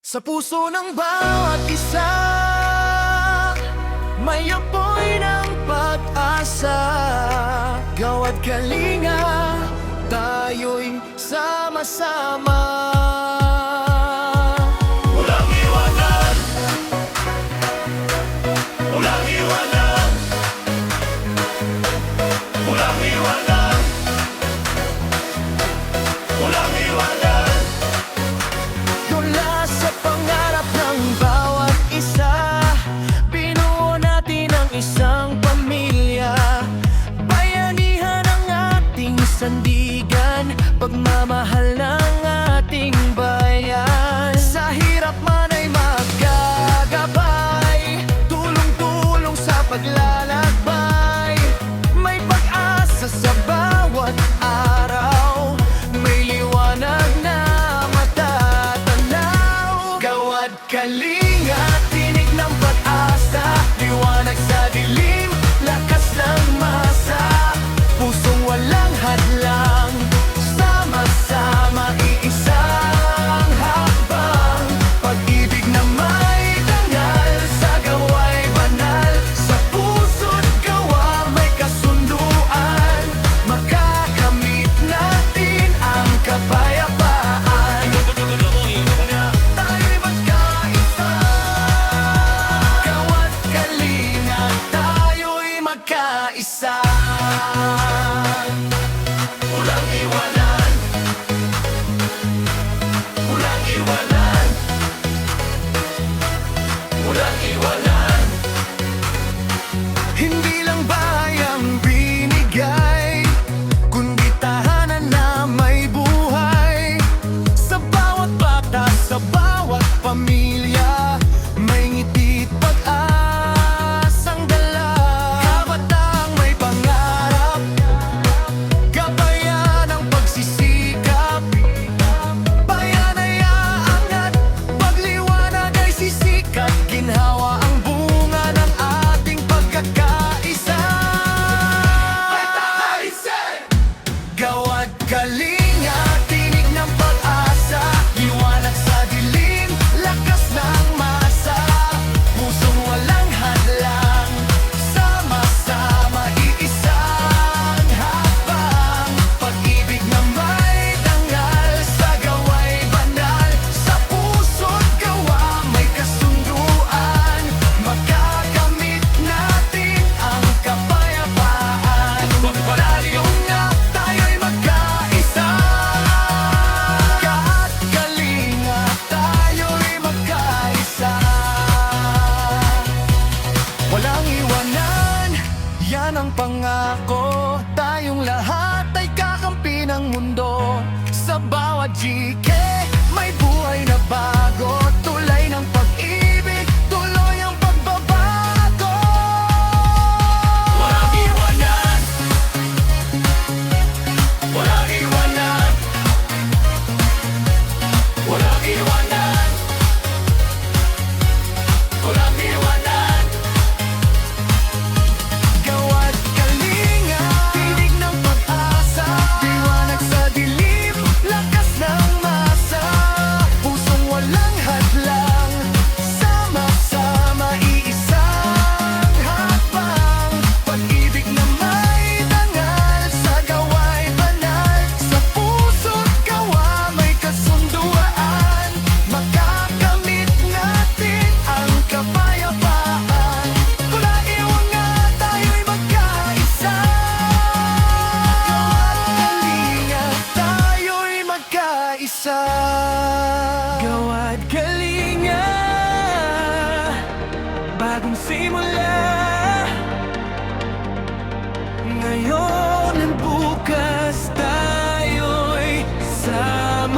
Sa puso ng bawat isa, may apoy ng pag-asa. Gawad kalinga, tayo'y sama-sama. Walang iwanan, walang iwanan, walang iwanan, walang iwanan. Mula sa pangarap ng bawat isa, binuo natin ang isang pamilya. Bayanihan ang ating sandigan, pagmamahal ng ating bayan. Sa hirap man ay magkagabay, tulong-tulong sa paglalakbay. May pag-asa sa bawat araw, may liwanag na matatanaw. Gawad kalinga, tinig ng pag-asa, liwanag sa dilim, lakas ng masa. Pusong walang hadlang, sama-sama iisang hakbang. Pag-ibig na may dangal, sa gawa'y banal. Sa puso't gawa may kasunduan, makakamit natin ang kapayapaan. Tayo'y magkaisa, gawad kalinga, tayo'y magkaisa. Walang iwanan, walang iwanan, walang iwanan. Hindi lang bayang binigay, kundi tahanan na may buhay. Sa bawat bata, sa bawat pamilya, may ngiti't pag-asang dala. Kabataang may pangarap, gabayan ang pagsisikap. Bayan ay aangat, pagliwanag ay sisikat. Ginhawa ang bunga ng ating pagkakaisa. Gawad kalinga, tinig ng pag-asa, liwanag sa dilim, lakas ng masa. Pusong walang hadlang, sama-sama iisang hakbang. Pag-ibig na may dangal, sa gawa'y banal. Sa puso't gawa may kasunduan, makakamit natin ang kapayapaan. Pagpalalyong nga, tayo'y magkaisa. Kaat kalinga, tayo'y magkaisa. Walang iwanan, yan ang pangako. Tayong lahat ay kakampi ng mundo. Sa bawat GK, may buhay na bago. Tulay ng pag-ibig, tuloy ang pagbabago. Walang iwanan, walang iwanan, walang iwanan, walang iwanan. Gawad kalinga, tinig ng pag-asa, liwanag sa dilim, lakas ng masa. Pusong walang hadlang, sama-sama iisang hakbang. Pag-ibig na may dangal, sa gawa'y banal. Sa puso't gawa may kasunduan, makakamit natin ang kapayapaan. Wala iwan nga, tayo'y magkaisa. Gawad kalinga, tayo'y magkaisa. Gawad kalinga, bagong simula, ngayon at bukas tayo'y sama-sama.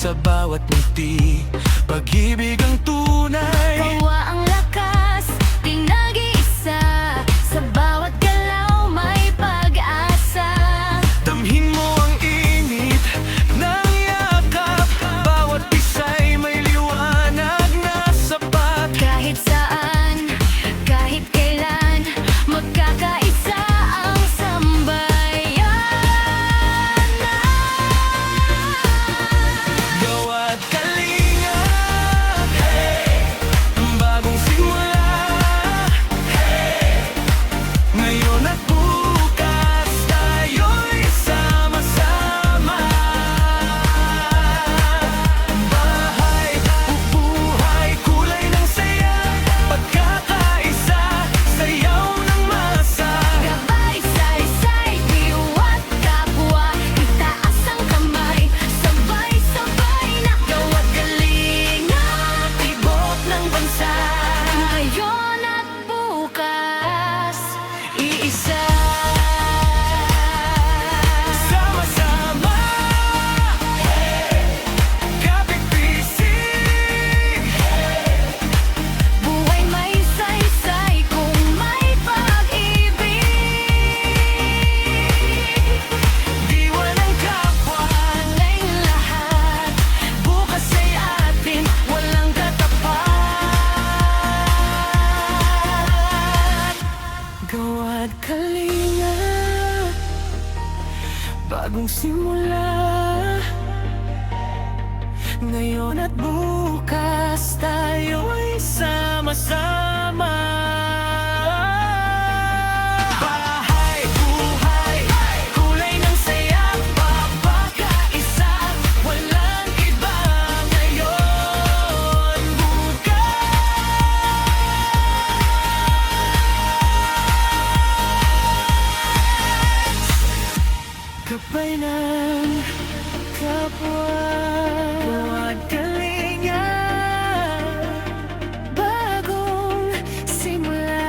sa bawat ngiti, pag-ibig ang tunay. Pawa ang lakas, di nag-iisa. Sa bawat galaw may pag-asa. Damhin mo ang init ng yakap, bawat pisay may liwanag na sapat. Kahit saan, kahit kailan, magkakaisa ang sambayanan. Gawa't kalingap, bagong simula, ngayon at bukas tayo'y sama-sama. Bahay, buhay, kulay ng saya, pagkakaisa, sayaw ng masa. Gabay, say-say, diwa't kapwa, itaas ang kamay, sabay-sabay na gawa't kalingap, tibok ng bansa. Ngayon at bukas, iisa. Sama-sama, kapit-bisig, Buhay may saysay kung may pag-ibig. diwa ng kapwa. Ngayong lahat, bukas ay atin, walang katapat. Gawa't kalinga, bagong simula, ngayon at bukas tayo'y sama-sama. Bahay, buhay, kulay ng saya, pagkakaisa, walang iba, ngayon, bukas. Gabay ng kapwa, bawat kalinga, Bagong simula.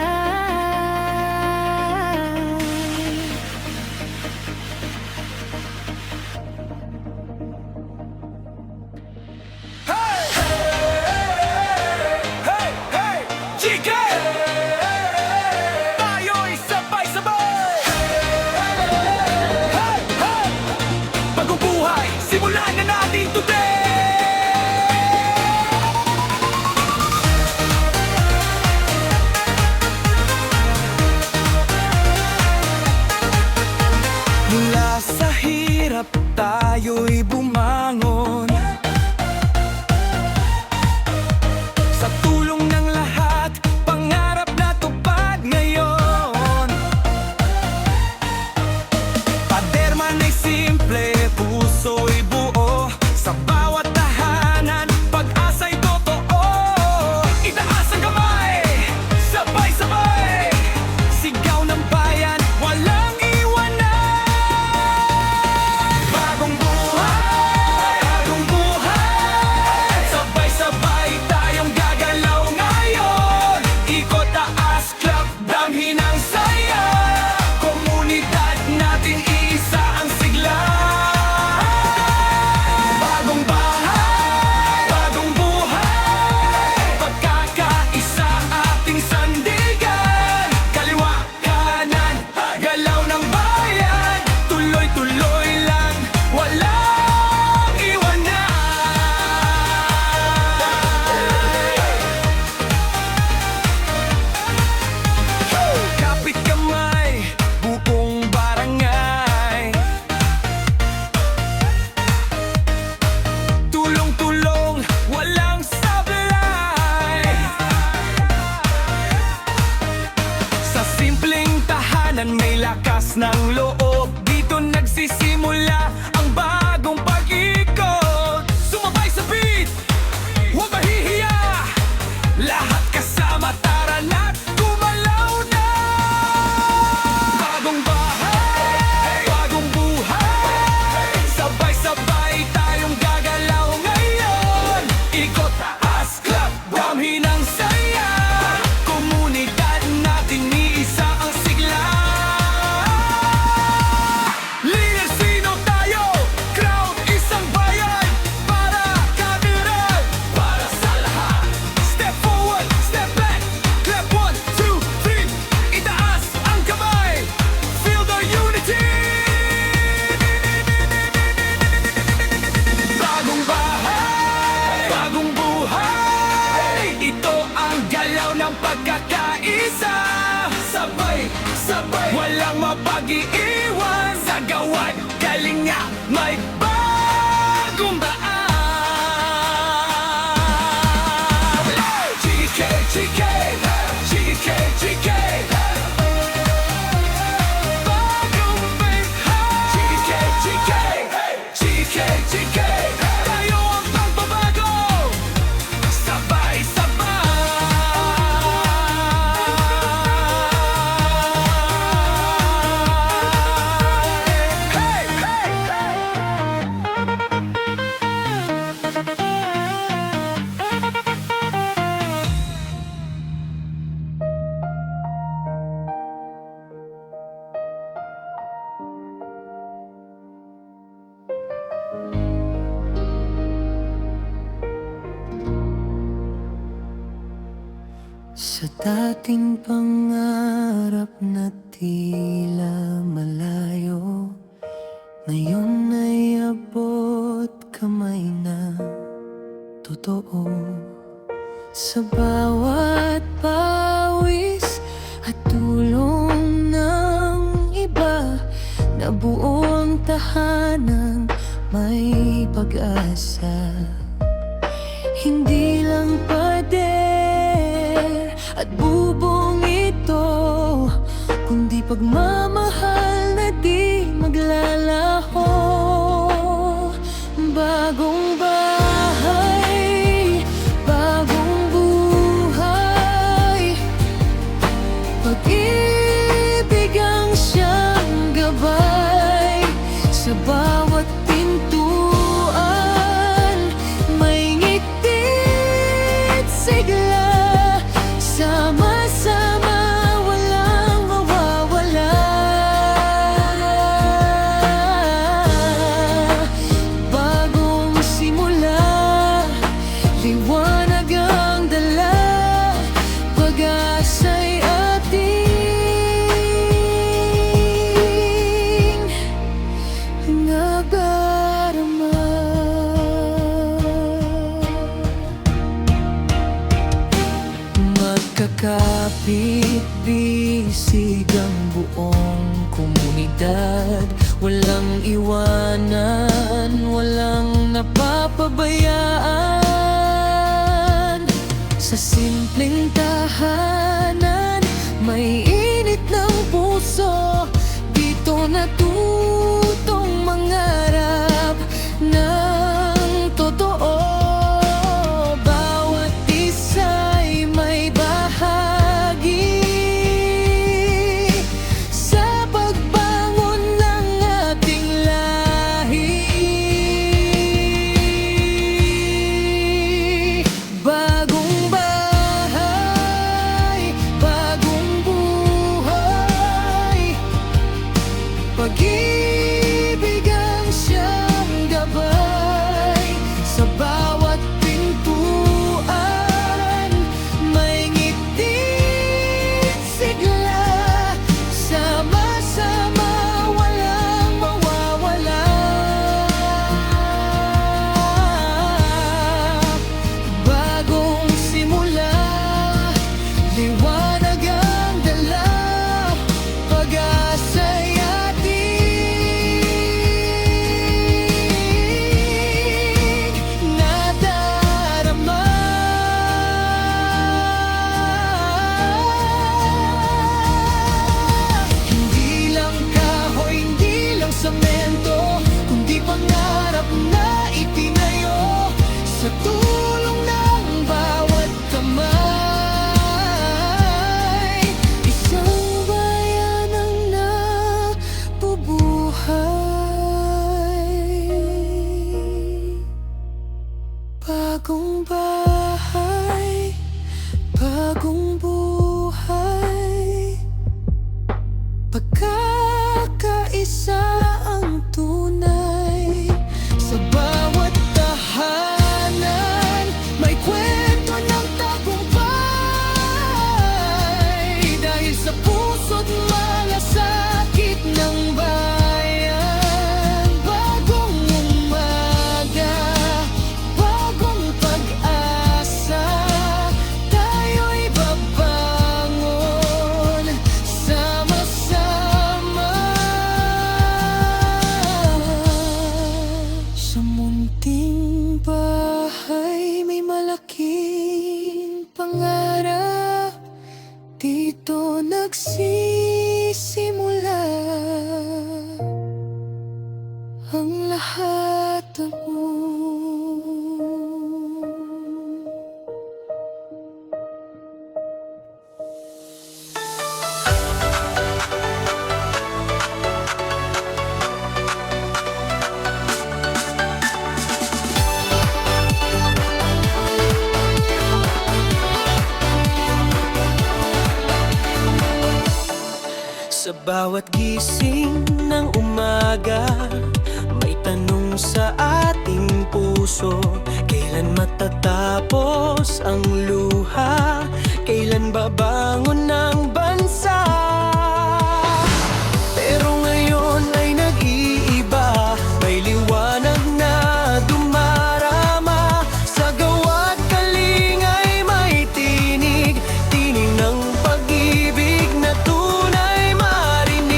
Hey! Hey! GK! Tayo'y sabay-sabay! Hey! Hey! Bagong buhay, simulan na natin today! Mula sa hirap tayo'y bumangon, sa tulong ng lahat, pangarap na tupad ngayon. Pader man ay simple, puso'y buo, sa bawat tahanan, pag-asa'y totoo. Itaas ang kamay, sabay-sabay, sigaw ng bayan, walang iwanan. Bagong buhay, pag-iiwan sa gawad. Galing nga, may bagong daan. GK, GK, GK, GK. Bagong bighay. GK, GK, GK, GK. Tayo ang pagbabago, sabay-sabay. Hey, hey, sa dating pangarap na tila malayo, ngayon ay abot kamay na totoo. Sa bawat pawis at tulong ng iba, nabuo ang tahanan, may pag-asa. Hindi lang pader at bubong ito, kundi pagmamahal na di maglalaho. Bagong bahay, bagong buhay, pag-ibig ang siyang gabay. Sa bawat pintuan, may ngitit sigla, sama-sama walang mawawala. Bagong simula, liwanag ang dala, pag-asa'y ating nadarama. Magkakapit bisig ang buong komunidad, walang iwanan, walang napapabayaan. Sa simpleng tahanan, may init ng puso, dito natutong mangarap ng totoo. Bawat isa'y may bahagi sa pagbangon ng ating lahi. Bagong bahay, bagong buhay, ang lahat ng Sa bawat gising ng umaga, may tanong sa ating puso. Kailan matatapos ang luha? Kailan babangon ng bansa? Pero ngayon ay nag-iiba, may liwanag na dumarama. Sa gawa't kalingay may tinig, tinig ng pag-ibig na tunay marinig.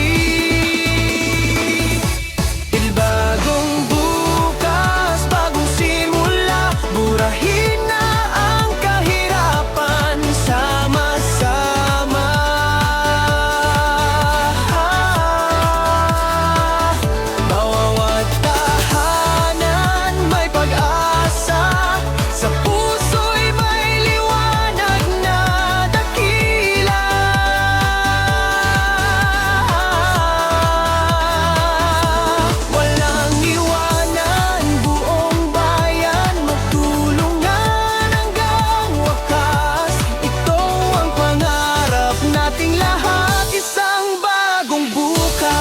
Bagong bukas, bagong simula, burahin na ang kahirapan sama-sama. Bawat tahanan may pag-asa, sa puso'y may liwanag na dakila. Walang iwanan, buong bayan magtulungan hanggang wakas. Ito ang pangarap nating lahat, isang bagong bukas.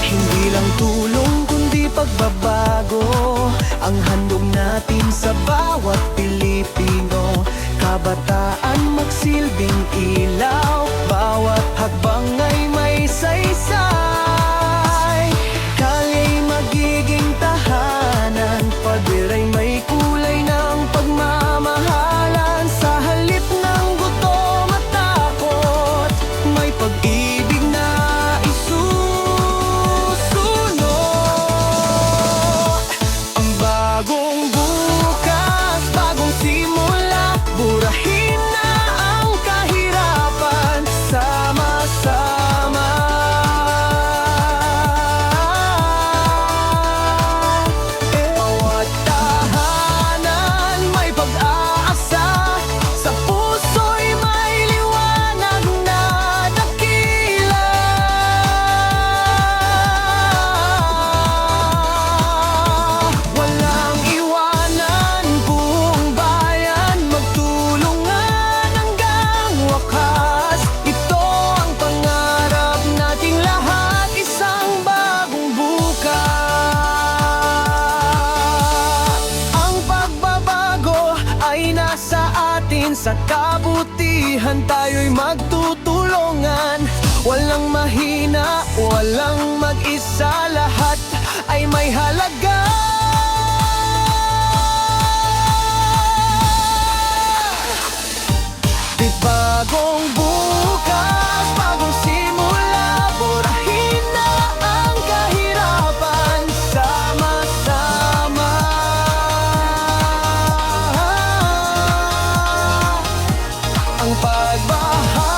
Hindi lang tulong kundi pagbabago ang handog natin sa bawat Pilipino. Kabataan magsilbing ilaw, bawat hakbang ay may saysay. Kalya'y magiging tahanan, pader ay may kulay ng pagmamahalan. Sa halip ng gutom at takot, may pag-ibig na isusunod. Ang bagong bukas, bagong simula, burahin na ang kahirapan sama-sama. Bawat tahanan may pag-asa, sa puso'y may liwanag na dakila. Walang iwanan, buong bayan magtulungan hanggang wakas. Ito ang pangarap nating lahat, isang bagong bukas. Ang pagbabago ay nasa atin, sa kabutihan tayo'y magtutulungan. Walang mahina, walang mag-isa, lahat ay may halaga. Di bagong bukas, bagong simula, burahin na ang kahirapan sama-sama. Ang pagbahatay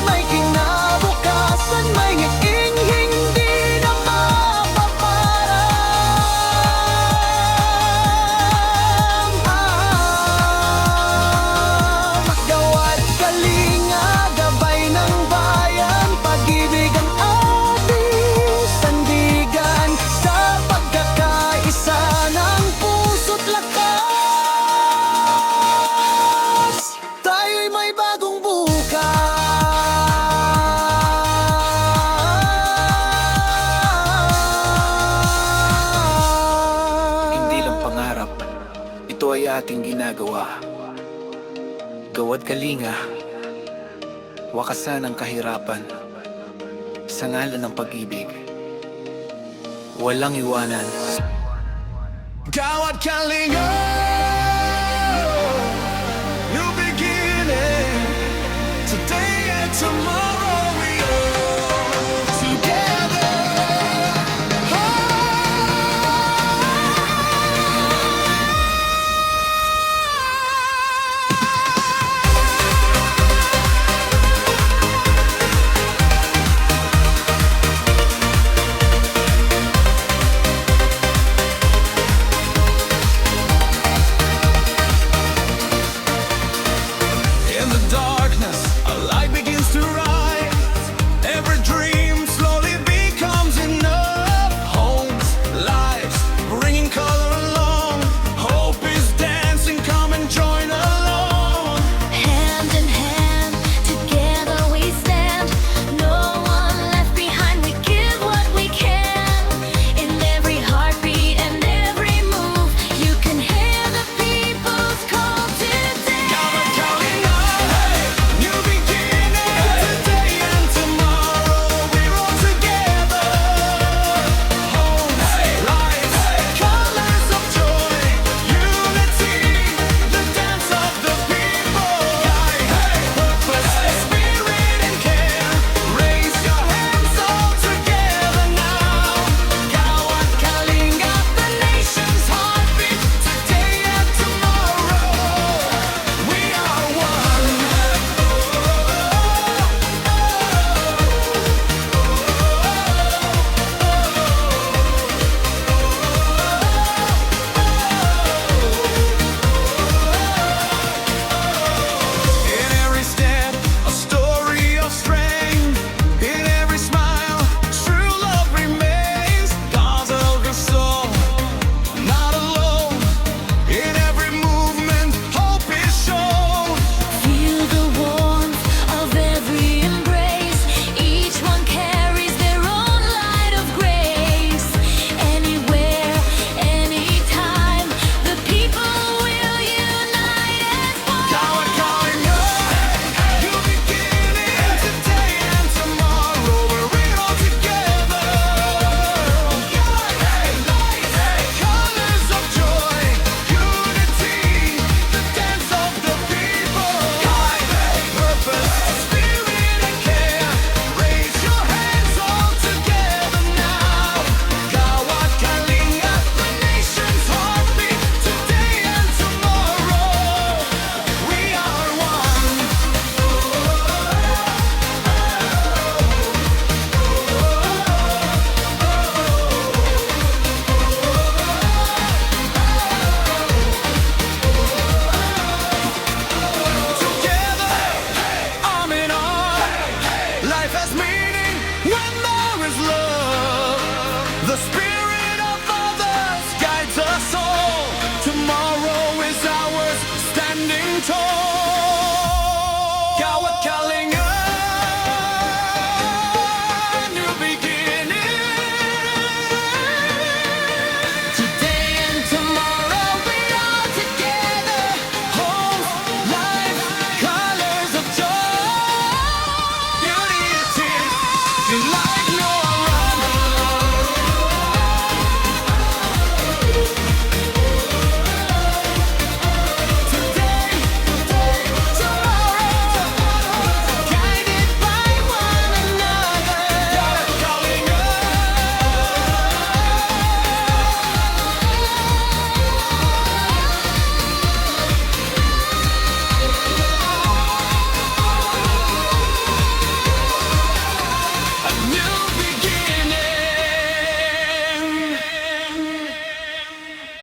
may kinabukasan, may ngiing hindi na mapaparam. Gawa't kalinga, gabay ng bayan, pag-ibig ang ating sandigan. Sa pagkakaisa ng puso't lakas, tayo'y may bagong bukas. Hindi lang pangarap, ito ay ating ginagawa. Gawad kalinga, wakasan ang kahirapan, sa ngalan ng pag-ibig, walang iwanan. Gawad kalinga, new beginning, today and tomorrow.